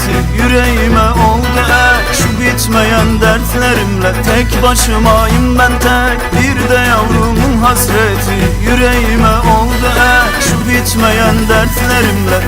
hasreti yüreğime oldu ek. Şu bitmeyen dertlerimle tek başımayım ben tek. Bir de yavrumun hasreti yüreğime oldu ek. Şu bitmeyen dertlerimle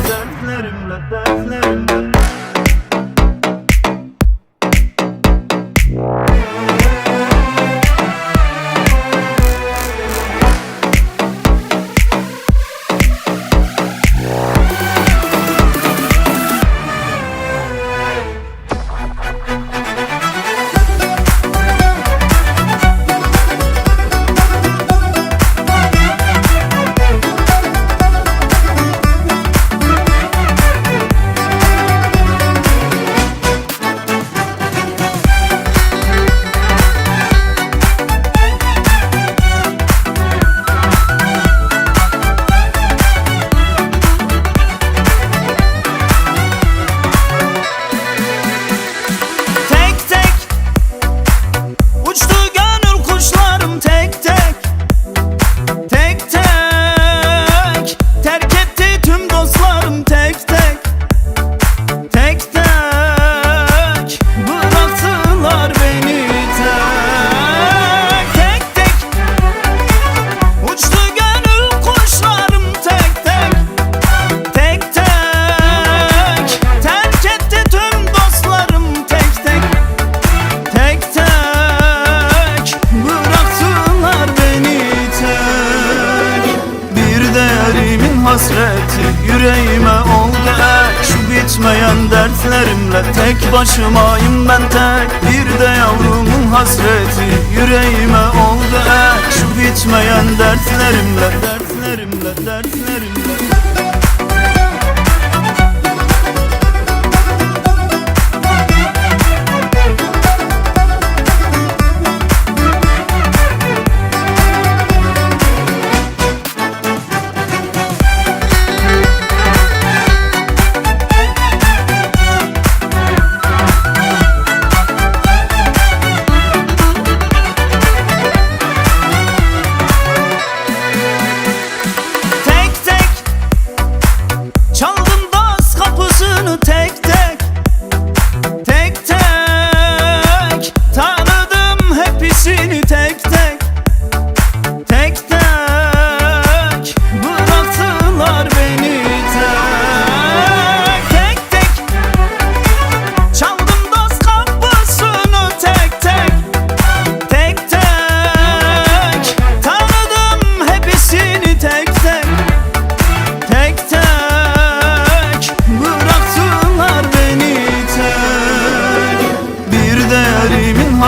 hasreti yüreğime oldu ek. Şu bitmeyen dertlerimle tek başımayım ben tek. Bir de yavrumun hasreti yüreğime oldu ek. Şu bitmeyen dertlerimle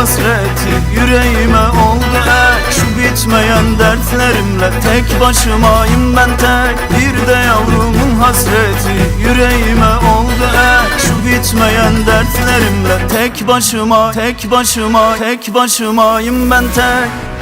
hasreti yüreğime oldu ek. Şu bitmeyen dertlerimle tek başımayım ben tek. Bir de yavrumun hasreti yüreğime oldu ek. Şu bitmeyen dertlerimle tek başımayım ben tek.